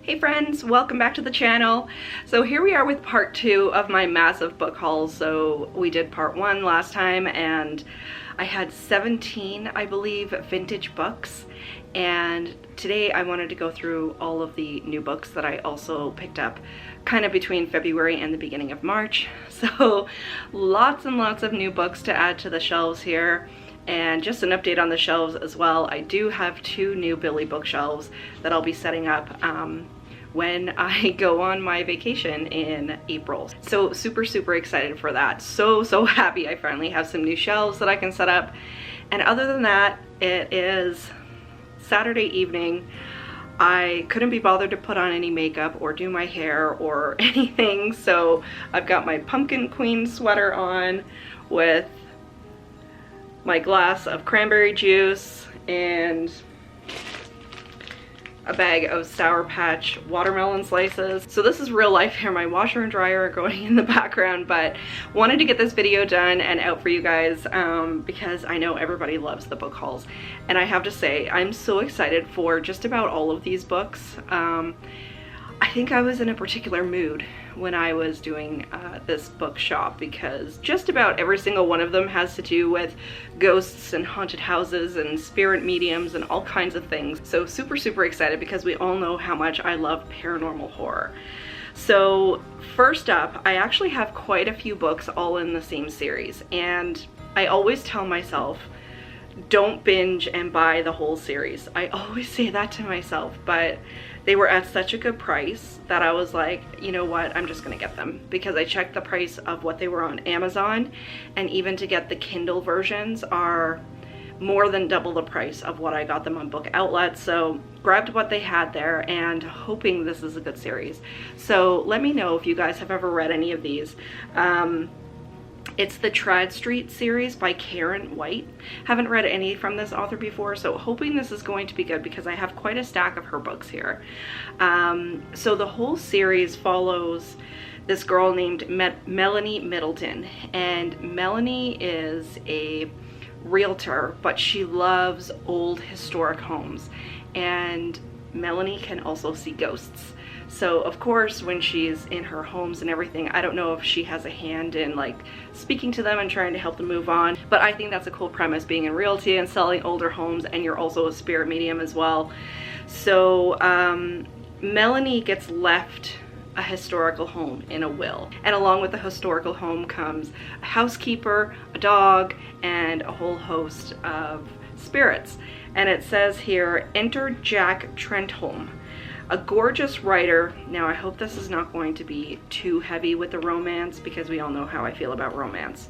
Hey friends, welcome back to the channel. So here we are with part 2 of my massive book hauls. So we did part 1 last time and I had 17, I believe, vintage books. And today I wanted to go through all of the new books that I also picked up kind of between February and the beginning of March. So lots and lots of new books to add to the shelves here. And just an update on the shelves as well. I do have 2 new Billy bookshelves that I'll be setting up when I go on my vacation in April. So super excited for that. So happy I finally have some new shelves that I can set up. And other than that, it is Saturday evening. I couldn't be bothered to put on any makeup or do my hair or anything. So I've got my Pumpkin Queen sweater on with my glass of cranberry juice and a bag of Sour Patch watermelon slices. So this is real life here. My washer and dryer are going in the background, but wanted to get this video done and out for you guys because I know everybody loves the book hauls. And I have to say, I'm so excited for just about all of these books. I think I was in a particular mood when I was doing this bookshop because just about every single one of them has to do with ghosts and haunted houses and spirit mediums and all kinds of things. So super excited because we all know how much I love paranormal horror. So first up, I actually have quite a few books all in the same series, and I always tell myself, don't binge and buy the whole series. I always say that to myself, but they were at such a good price that I was like, you know what, I'm just gonna get them, because I checked the price of what they were on Amazon, and even to get the Kindle versions are more than double the price of what I got them on Book Outlet. So grabbed what they had there and hoping this is a good series. So let me know if you guys have ever read any of these. It's the Trad Street series by Karen White. Haven't read any from this author before, so hoping this is going to be good because I have quite a stack of her books here. So the whole series follows this girl named Melanie Middleton, and Melanie is a realtor, but she loves old historic homes, and Melanie can also see ghosts. So of course, when she's in her homes and everything, I don't know if she has a hand in like speaking to them and trying to help them move on, but I think that's a cool premise, being in realty and selling older homes, and you're also a spirit medium as well. So Melanie gets left a historical home in a will, and along with the historical home comes a housekeeper, a dog, and a whole host of spirits. And it says here, enter Jack Trentholm, a gorgeous writer. Now I hope this is not going to be too heavy with the romance because we all know how I feel about romance.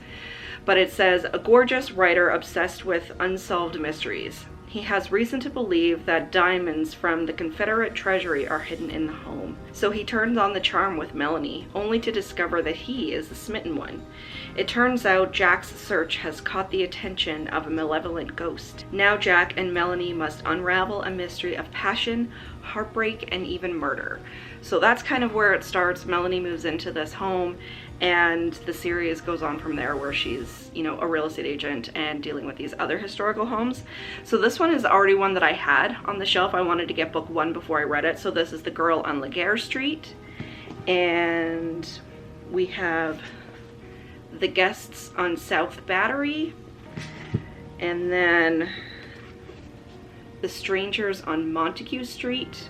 But it says, a gorgeous writer obsessed with unsolved mysteries. He has reason to believe that diamonds from the Confederate treasury are hidden in the home. So he turns on the charm with Melanie, only to discover that he is the smitten one. It turns out Jack's search has caught the attention of a malevolent ghost. Now Jack and Melanie must unravel a mystery of passion, heartbreak, and even murder. So that's kind of where it starts. Melanie moves into this home, and the series goes on from there, where she's, you know, a real estate agent and dealing with these other historical homes. So this one is already one that I had on the shelf. I wanted to get book 1 before I read it. So this is The Girl on Laguerre Street, and we have The Guests on South Battery, and then The Strangers on Montague Street.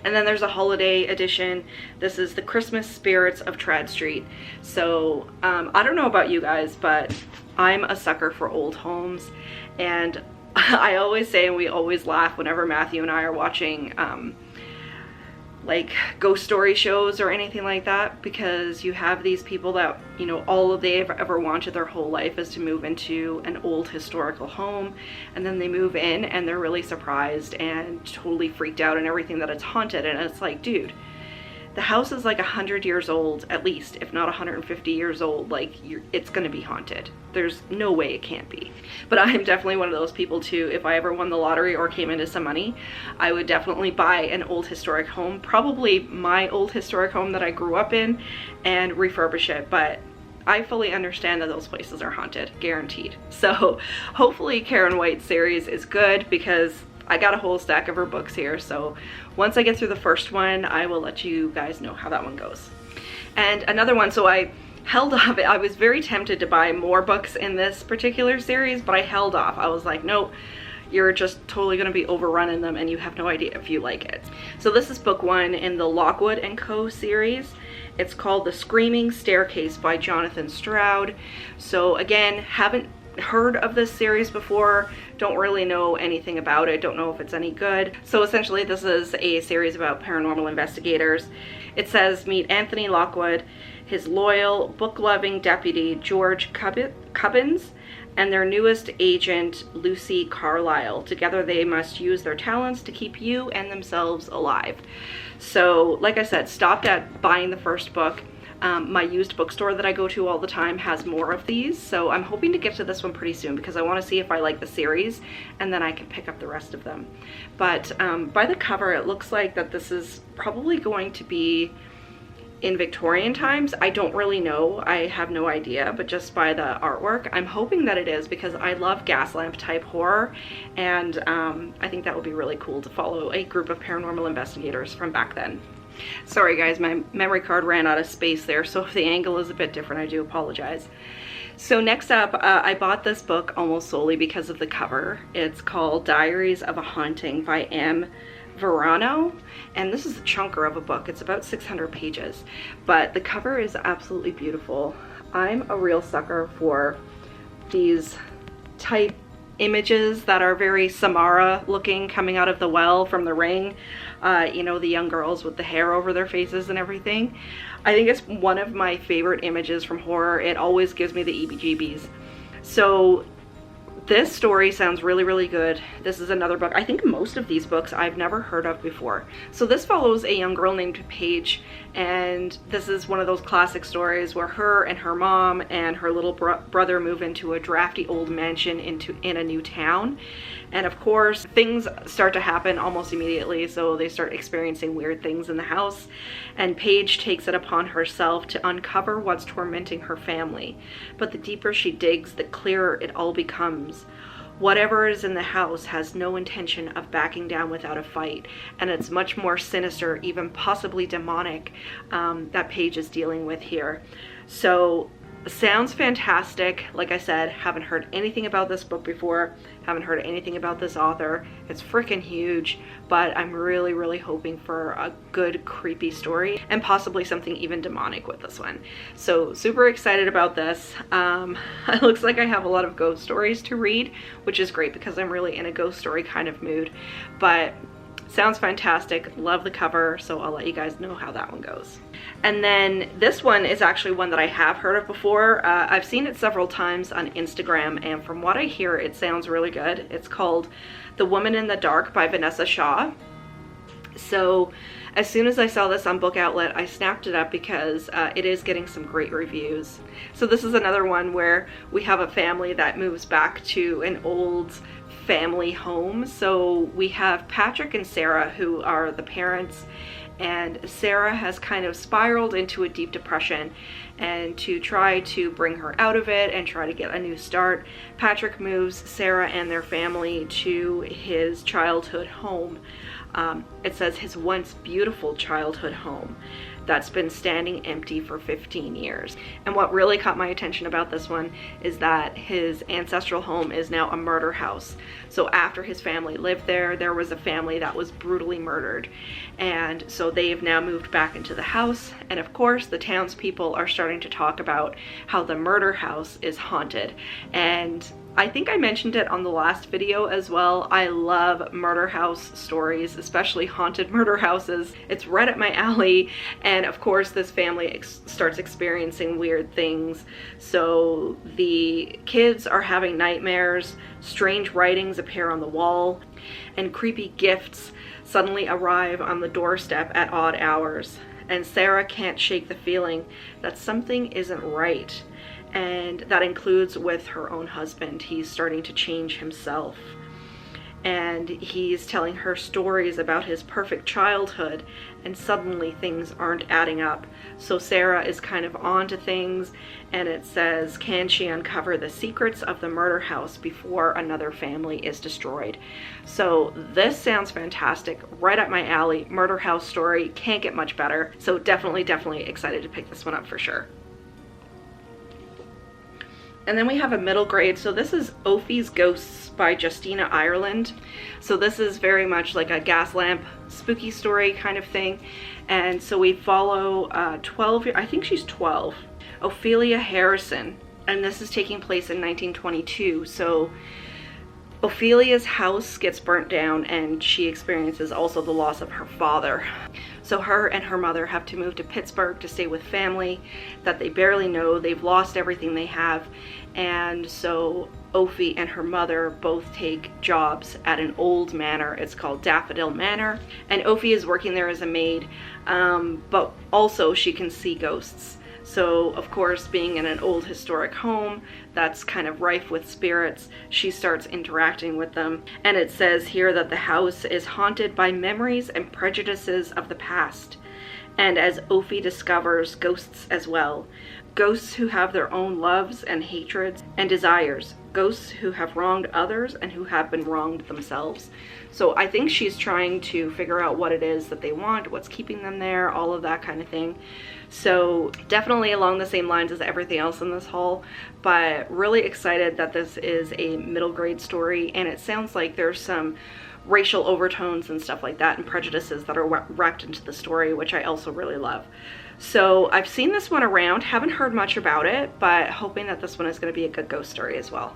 And then there's a holiday edition. This is The Christmas Spirits of Trad Street. So I don't know about you guys, but I'm a sucker for old homes. And I always say, and we always laugh whenever Matthew and I are watching like ghost story shows or anything like that, because you have these people that, you know, all they've ever wanted their whole life is to move into an old historical home, and then they move in and they're really surprised and totally freaked out and everything that it's haunted. And it's like, dude, the house is like 100 years old at least, if not 150 years old. Like, it's gonna be haunted. There's no way it can't be. But I'm definitely one of those people too. If I ever won the lottery or came into some money, I would definitely buy an old historic home, probably my old historic home that I grew up in, and refurbish it. But I fully understand that those places are haunted, guaranteed. So hopefully Karen White's series is good, because I got a whole stack of her books here, so once I get through the first one, I will let you guys know how that one goes. And another one, so I held off. I was very tempted to buy more books in this particular series, but I held off. I was like, nope, you're just totally going to be overrunning them and you have no idea if you like it. So this is book 1 in the Lockwood and Co. series. It's called The Screaming Staircase by Jonathan Stroud. So again, haven't heard of this series before, don't really know anything about it, don't know if it's any good. So essentially this is a series about paranormal investigators. It says, meet Anthony Lockwood, his loyal, book-loving deputy George Cubbins, and their newest agent Lucy Carlisle. Together they must use their talents to keep you and themselves alive. So like I said, stopped at buying the first book. My used bookstore that I go to all the time has more of these, so I'm hoping to get to this one pretty soon because I want to see if I like the series and then I can pick up the rest of them. But by the cover, it looks like that this is probably going to be in Victorian times. I don't really know, I have no idea, but just by the artwork, I'm hoping that it is because I love gas lamp type horror, and I think that would be really cool to follow a group of paranormal investigators from back then. Sorry guys, my memory card ran out of space there, so if the angle is a bit different, I do apologize. So next up, I bought this book almost solely because of the cover. It's called Diaries of a Haunting by M. Verano, and this is a chunker of a book. It's about 600 pages, but the cover is absolutely beautiful. I'm a real sucker for these type images that are very Samara looking, coming out of the well from The Ring. You know, the young girls with the hair over their faces and everything. I think it's one of my favorite images from horror. It always gives me the EBGBs. So this story sounds really, really good. This is another book. I think most of these books I've never heard of before. So this follows a young girl named Paige, and this is one of those classic stories where her and her mom and her little brother move into a drafty old mansion in a new town. And of course, things start to happen almost immediately, so they start experiencing weird things in the house, and Paige takes it upon herself to uncover what's tormenting her family. But the deeper she digs, the clearer it all becomes. Whatever is in the house has no intention of backing down without a fight, and it's much more sinister, even possibly demonic, that Paige is dealing with here. So sounds fantastic. Like I said, haven't heard anything about this book before, haven't heard anything about this author. It's freaking huge, but I'm really, really hoping for a good creepy story and possibly something even demonic with this one. So super excited about this. It looks like I have a lot of ghost stories to read, which is great because I'm really in a ghost story kind of mood, but sounds fantastic. Love the cover, so I'll let you guys know how that one goes. And then this one is actually one that I have heard of before. I've seen it several times on Instagram, and from what I hear, it sounds really good. It's called The Woman in the Dark by Vanessa Shaw. So as soon as I saw this on Book Outlet, I snapped it up because it is getting some great reviews. So this is another one where we have a family that moves back to an old family home. So we have Patrick and Sarah, who are the parents, and Sarah has kind of spiraled into a deep depression, and to try to bring her out of it and try to get a new start, Patrick moves Sarah and their family to his childhood home. It says his once beautiful childhood home that's been standing empty for 15 years. And what really caught my attention about this one is that his ancestral home is now a murder house. So after his family lived there, there was a family that was brutally murdered. And so they've now moved back into the house. And of course, the townspeople are starting to talk about how the murder house is haunted. And I think I mentioned it on the last video as well. I love murder house stories, especially haunted murder houses. It's right up my alley. And of course, this family starts experiencing weird things. So the kids are having nightmares, strange writings appear on the wall, and creepy gifts suddenly arrive on the doorstep at odd hours. And Sarah can't shake the feeling that something isn't right. And that includes with her own husband. He's starting to change himself. and he's telling her stories about his perfect childhood, and suddenly things aren't adding up. So Sarah is kind of onto things, and it says, can she uncover the secrets of the murder house before another family is destroyed? So this sounds fantastic, right up my alley. Murder house story, can't get much better. So definitely excited to pick this one up for sure. And then we have a middle grade. So this is Ophelias Ghosts by Justina Ireland. So this is very much like a gas lamp spooky story kind of thing. And so we follow 12, I think she's 12, Ophelia Harrison. And this is taking place in 1922. So Ophelia's house gets burnt down, and she experiences also the loss of her father. So her and her mother have to move to Pittsburgh to stay with family that they barely know. They've lost everything they have. And so Ophi and her mother both take jobs at an old manor. It's called Daffodil Manor. And Ophi is working there as a maid, but also she can see ghosts. So of course, being in an old historic home that's kind of rife with spirits, she starts interacting with them. And it says here that the house is haunted by memories and prejudices of the past. And as Ophi discovers, ghosts as well. Ghosts who have their own loves and hatreds and desires. Ghosts who have wronged others and who have been wronged themselves. So I think she's trying to figure out what it is that they want, what's keeping them there, all of that kind of thing. So definitely along the same lines as everything else in this haul, but really excited that this is a middle grade story, and it sounds like there's some racial overtones and stuff like that and prejudices that are wrapped into the story, which I also really love. So I've seen this one around, haven't heard much about it, but hoping that this one is going to be a good ghost story as well.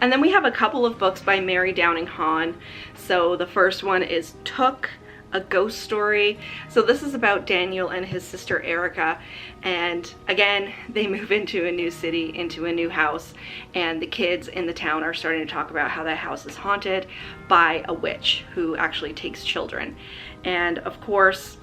And then we have a couple of books by Mary Downing Hahn. So the first one is Took, a ghost story. So this is about Daniel and his sister Erica, and again they move into a new city, into a new house, and the kids in the town are starting to talk about how that house is haunted by a witch who actually takes children. And of course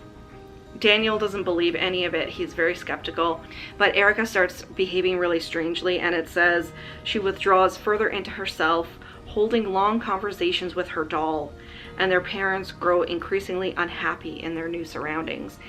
Daniel doesn't believe any of it. He's very skeptical, but Erica starts behaving really strangely, and it says she withdraws further into herself, holding long conversations with her doll, and their parents grow increasingly unhappy in their new surroundings.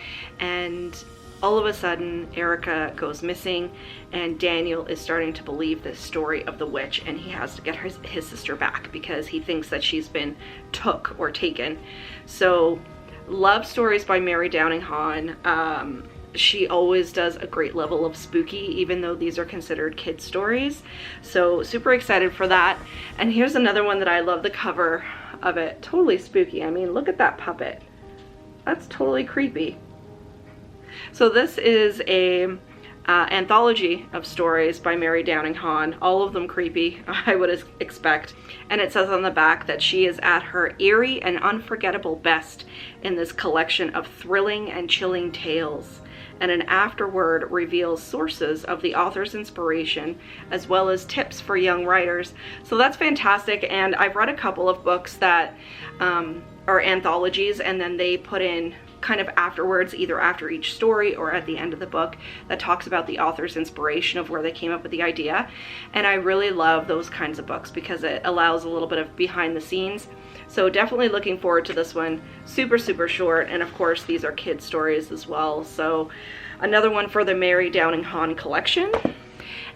And all of a sudden Erica goes missing, and Daniel is starting to believe this story of the witch, and he has to get his sister back because he thinks that she's been took or taken. So love stories by Mary Downing Hahn. She always does a great level of spooky, even though these are considered kid stories. So super excited for that. And here's another one that I love the cover of it. Totally spooky. I mean, look at that puppet. That's totally creepy. So this is a anthology of stories by Mary Downing Hahn, all of them creepy, I would expect. And it says on the back that she is at her eerie and unforgettable best in this collection of thrilling and chilling tales. And an afterword reveals sources of the author's inspiration, as well as tips for young writers. So that's fantastic, and I've read a couple of books that are anthologies, and then they put in kind of afterwards, either after each story or at the end of the book, that talks about the author's inspiration of where they came up with the idea. And I really love those kinds of books because it allows a little bit of behind the scenes. So definitely looking forward to this one. Super short, and of course these are kid stories as well. So another one for the Mary Downing Hahn collection.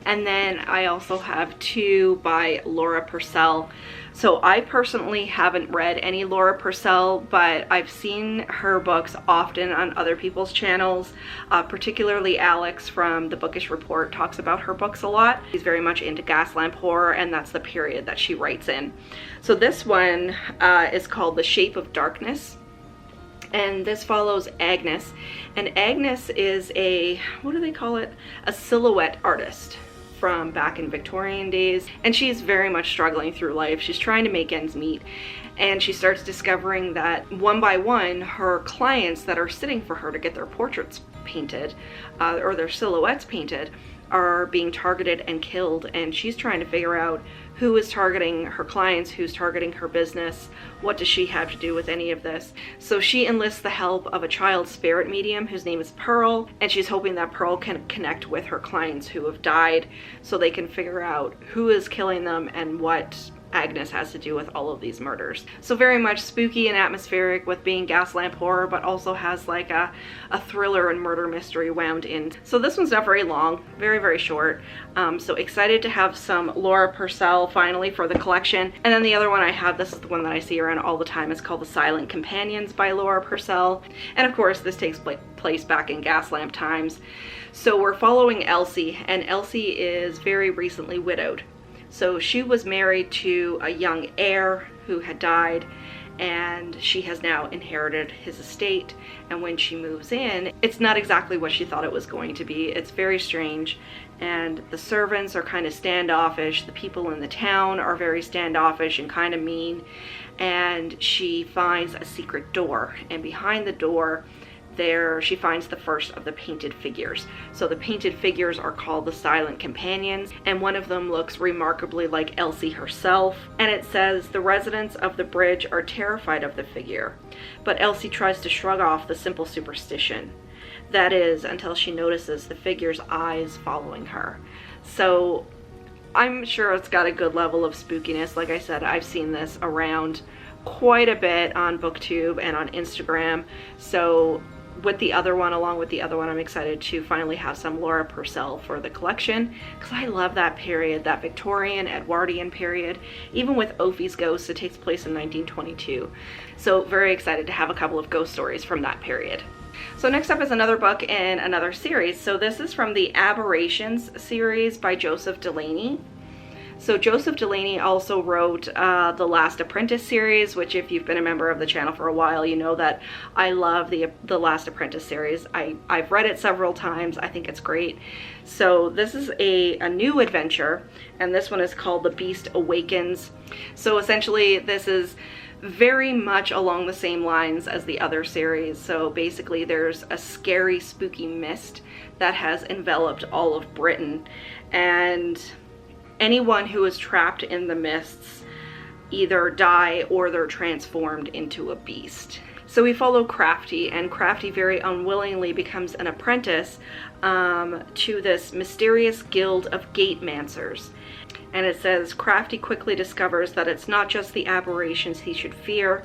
And then I also have two by Laura Purcell. So I personally haven't read any Laura Purcell, but I've seen her books often on other people's channels. Particularly Alex from The Bookish Report talks about her books a lot. She's very much into gaslamp horror, and that's the period that she writes in. So this one is called The Shape of Darkness. And this follows Agnes. And Agnes is a, what do they call it? A silhouette artist from back in Victorian days, and she's very much struggling through life. She's trying to make ends meet, and she starts discovering that one by one her clients that are sitting for her to get their portraits painted or their silhouettes painted are being targeted and killed, and she's trying to figure out who is targeting her clients, who's targeting her business, what does she have to do with any of this. So she enlists the help of a child spirit medium whose name is Pearl, and she's hoping that Pearl can connect with her clients who have died so they can figure out who is killing them and what Agnes has to do with all of these murders. So very much spooky and atmospheric with being gas lamp horror, but also has like a thriller and murder mystery wound in. So this one's not very long, very short. So excited to have some Laura Purcell finally for the collection. And then the other one I have, this is the one that I see around all the time, it's called The Silent Companions by Laura Purcell. And of course this takes place back in gas lamp times. So we're following Elsie, and Elsie is very recently widowed. So she was married to a young heir who had died, and she has now inherited his estate. And when she moves in, it's not exactly what she thought it was going to be. It's very strange, and the servants are kind of standoffish. The people in the town are very standoffish and kind of mean. And she finds a secret door, and behind the door there she finds the first of the painted figures. So the painted figures are called the Silent Companions, and one of them looks remarkably like Elsie herself. And it says, the residents of the bridge are terrified of the figure, but Elsie tries to shrug off the simple superstition. That is, until she notices the figure's eyes following her. So I'm sure it's got a good level of spookiness. Like I said, I've seen this around quite a bit on BookTube and on Instagram. So with the other one, along with the other one, I'm excited to finally have some Laura Purcell for the collection, because I love that period, that Victorian, Edwardian period. Even with Ophelias Ghosts, it takes place in 1922. So very excited to have a couple of ghost stories from that period. So next up is another book in another series. So this is from the Aberrations series by Joseph Delaney. So Joseph Delaney also wrote the Last Apprentice series, which if you've been a member of the channel for a while, you know that I love the Last Apprentice series. I've read it several times. I think it's great. So this is a new adventure, and this one is called The Beast Awakens. So essentially this is very much along the same lines as the other series. So basically there's a scary, spooky mist that has enveloped all of Britain, and anyone who is trapped in the mists either die or they're transformed into a beast. So we follow Crafty, and Crafty very unwillingly becomes an apprentice to this mysterious guild of Gatemancers. And it says, Crafty quickly discovers that it's not just the aberrations he should fear,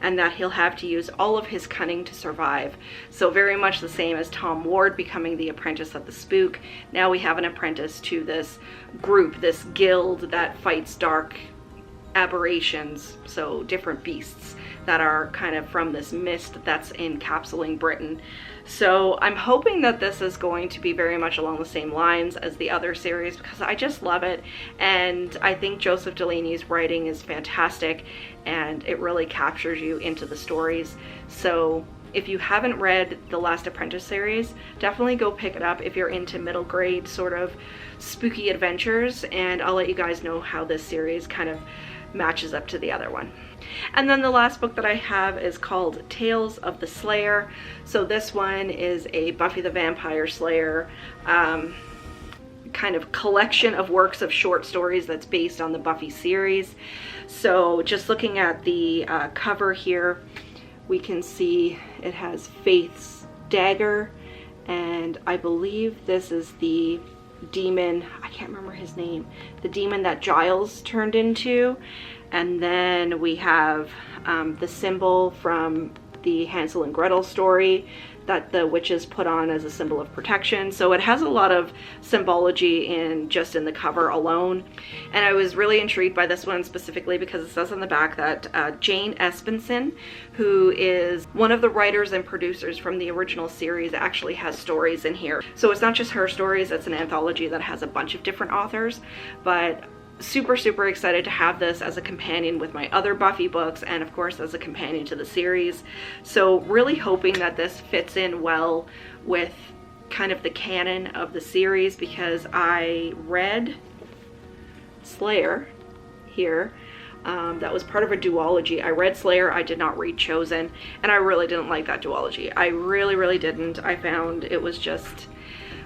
and that he'll have to use all of his cunning to survive. So very much the same as Tom Ward becoming the apprentice of the spook. Now we have an apprentice to this group, this guild that fights dark aberrations, so different beasts that are kind of from this mist that's encapsulating Britain. So I'm hoping that this is going to be very much along the same lines as the other series, because I just love it, and I think Joseph Delaney's writing is fantastic, and it really captures you into the stories. So if you haven't read the Last Apprentice series, definitely go pick it up if you're into middle grade sort of spooky adventures, and I'll let you guys know how this series kind of matches up to the other one. And then the last book that I have is called Tales of the Slayer. So this one is a Buffy the Vampire Slayer kind of collection of works of short stories that's based on the Buffy series. So just looking at the cover here, we can see it has Faith's dagger, and I believe this is the demon, I can't remember his name, the demon that Giles turned into. And then we have the symbol from the Hansel and Gretel story that the witches put on as a symbol of protection. So it has a lot of symbology in just in the cover alone. And I was really intrigued by this one specifically because it says on the back that Jane Espenson, who is one of the writers and producers from the original series, actually has stories in here. So it's not just her stories, it's an anthology that has a bunch of different authors, but super excited to have this as a companion with my other Buffy books, and of course as a companion to the series. So really hoping that this fits in well with kind of the canon of the series, because I read Slayer here. That was part of a duology. I read Slayer, I did not read Chosen, and I really didn't like that duology. I really didn't. I found it was just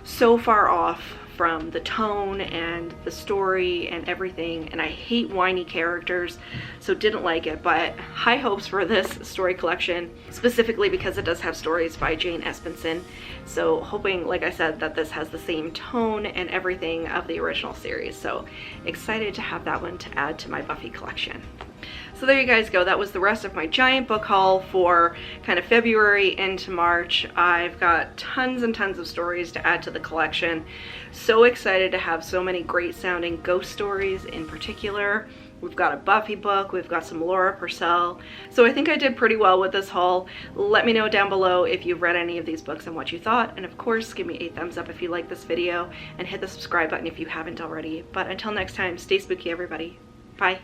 so far off from the tone and the story and everything, and I hate whiny characters, so didn't like it, but high hopes for this story collection, specifically because it does have stories by Jane Espenson. So hoping, like I said, that this has the same tone and everything of the original series. So excited to have that one to add to my Buffy collection. So there you guys go. That was the rest of my giant book haul for kind of February into March. I've got tons and tons of stories to add to the collection. So excited to have so many great sounding ghost stories in particular. We've got a Buffy book, we've got some Laura Purcell. So I think I did pretty well with this haul. Let me know down below if you've read any of these books and what you thought. And of course, give me a thumbs up if you like this video and hit the subscribe button if you haven't already. But until next time, stay spooky everybody. Bye.